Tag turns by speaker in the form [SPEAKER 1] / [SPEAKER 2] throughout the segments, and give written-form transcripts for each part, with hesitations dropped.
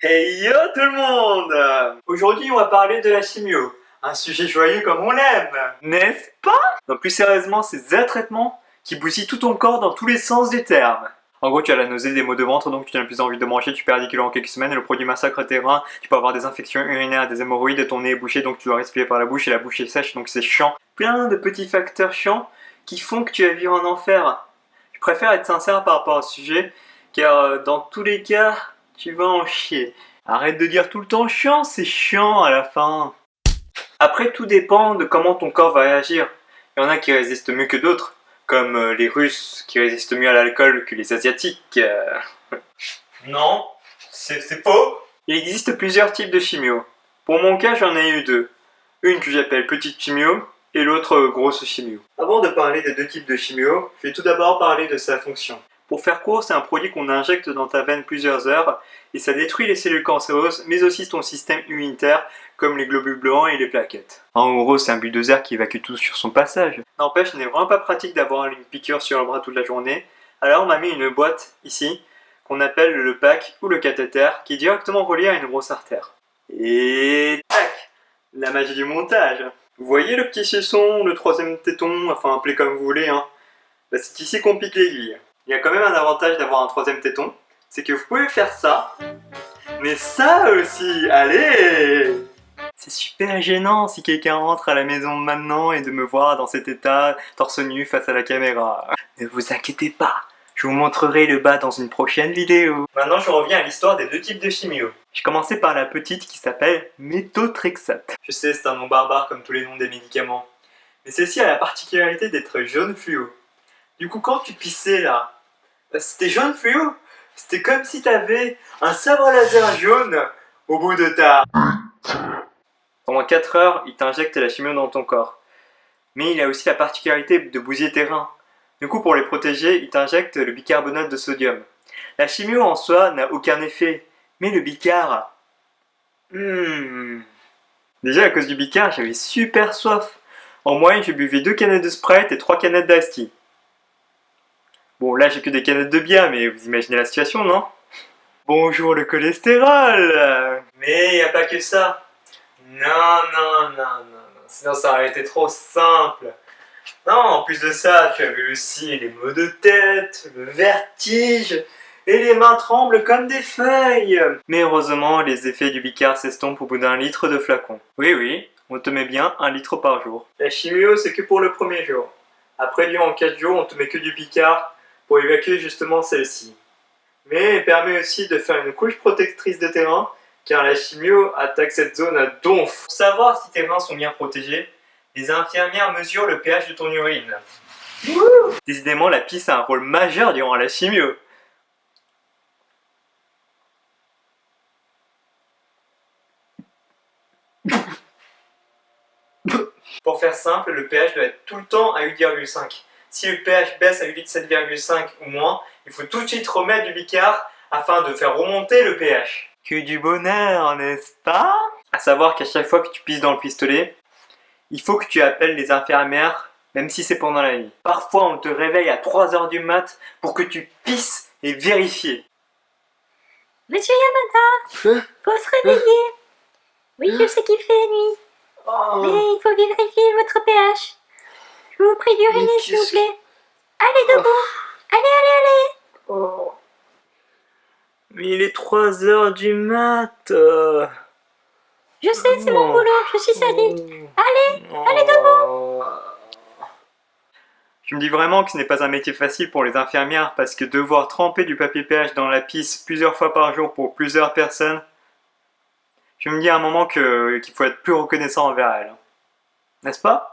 [SPEAKER 1] Hey yo tout le monde! Aujourd'hui on va parler de la chimio, un sujet joyeux comme on l'aime, n'est-ce pas? Donc plus sérieusement, c'est un traitement qui bousille tout ton corps dans tous les sens du terme. En gros, tu as la nausée, des maux de ventre, donc tu n'as plus envie de manger, tu perds 10 kilos en quelques semaines, et le produit massacre tes reins, tu peux avoir des infections urinaires, des hémorroïdes, ton nez est bouché, donc tu dois respirer par la bouche, et la bouche est sèche, donc c'est chiant. Plein de petits facteurs chiants qui font que tu vas vivre en enfer. Je préfère être sincère par rapport au sujet, car dans tous les cas, tu vas en chier. Arrête de dire tout le temps chiant, c'est chiant à la fin. Après, tout dépend de comment ton corps va réagir. Il y en a qui résistent mieux que d'autres, comme les Russes qui résistent mieux à l'alcool que les Asiatiques. Non, c'est faux. Il existe plusieurs types de chimio. Pour mon cas, j'en ai eu deux. Une que j'appelle petite chimio et l'autre grosse chimio. Avant de parler des deux types de chimio, je vais tout d'abord parler de sa fonction. Pour faire court, c'est un produit qu'on injecte dans ta veine plusieurs heures et ça détruit les cellules cancéreuses mais aussi ton système immunitaire comme les globules blancs et les plaquettes. En gros, c'est un bulldozer qui évacue tout sur son passage. N'empêche, ce n'est vraiment pas pratique d'avoir une piqûre sur le bras toute la journée. Alors on m'a mis une boîte ici qu'on appelle le pack ou le cathéter qui est directement relié à une grosse artère. Et tac! La magie du montage. Vous voyez le petit cesson, le troisième téton, enfin appelez comme vous voulez, hein. Bah, c'est ici qu'on pique l'aiguille. Il y a quand même un avantage d'avoir un troisième téton, c'est que vous pouvez faire ça, mais ça aussi, allez! C'est super gênant si quelqu'un rentre à la maison maintenant et de me voir dans cet état, torse nu face à la caméra. Ne vous inquiétez pas, je vous montrerai le bas dans une prochaine vidéo. Maintenant je reviens à l'histoire des deux types de chimio. J'ai commencé par la petite qui s'appelle méthotrexate. Je sais, c'est un nom barbare comme tous les noms des médicaments. Mais celle-ci a la particularité d'être jaune fluo. Du coup, quand tu pissais là, c'était jaune fluo. C'était comme si t'avais un sabre laser jaune au bout de ta... Pendant 4 heures, il t'injecte la chimio dans ton corps. Mais il a aussi la particularité de bousiller tes reins. Du coup, pour les protéger, il t'injecte le bicarbonate de sodium. La chimio en soi n'a aucun effet. Mais le bicar... Déjà, à cause du bicar, j'avais super soif. En moyenne, je buvais 2 canettes de Sprite et 3 canettes d'Asti. Bon, là j'ai que des canettes de bière, mais vous imaginez la situation, non? Bonjour le cholestérol! Mais y a pas que ça. Non. Sinon ça aurait été trop simple. Non, en plus de ça, tu as vu aussi les maux de tête, le vertige, et les mains tremblent comme des feuilles. Mais heureusement, les effets du bicard s'estompent au bout d'1 litre de flacon. Oui, on te met bien 1 litre par jour. La chimio, c'est que pour le premier jour. Après, durant 4 jours, on te met que du bicard pour évacuer justement celle-ci. Mais elle permet aussi de faire une couche protectrice de tes reins, car la chimio attaque cette zone à donf. Pour savoir si tes reins sont bien protégés, les infirmières mesurent le pH de ton urine. Décidément, la pisse a un rôle majeur durant la chimio. Pour faire simple, le pH doit être tout le temps à 8,5. Si le pH baisse à 8,7,5 ou moins, il faut tout de suite remettre du bicard afin de faire remonter le pH. Que du bonheur, n'est-ce pas? À savoir qu'à chaque fois que tu pisses dans le pistolet, il faut que tu appelles les infirmières, même si c'est pendant la nuit. Parfois, on te réveille à 3 h du mat pour que tu pisses et vérifier.
[SPEAKER 2] Monsieur Yamada, faut se réveiller. Oui, je sais qu'il fait nuit, mais il faut vérifier votre pH. Je vous prie d'uriner, s'il vous plaît. Allez, debout. Allez.
[SPEAKER 1] Mais il est 3 h du mat.
[SPEAKER 2] Je sais, c'est mon boulot, je suis adulte. Allez debout.
[SPEAKER 1] Je me dis vraiment que ce n'est pas un métier facile pour les infirmières parce que devoir tremper du papier pH dans la pisse plusieurs fois par jour pour plusieurs personnes, je me dis à un moment qu'il faut être plus reconnaissant envers elles. N'est-ce pas?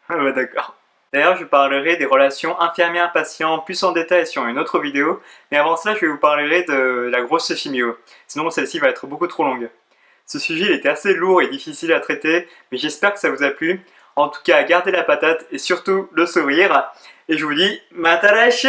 [SPEAKER 1] Ah bah d'accord. D'ailleurs, je parlerai des relations infirmière-patient plus en détail sur une autre vidéo, mais avant cela, je vais vous parler de la grosse chimio. Sinon, celle-ci va être beaucoup trop longue. Ce sujet il était assez lourd et difficile à traiter, mais j'espère que ça vous a plu. En tout cas, gardez la patate et surtout le sourire. Et je vous dis, matalache!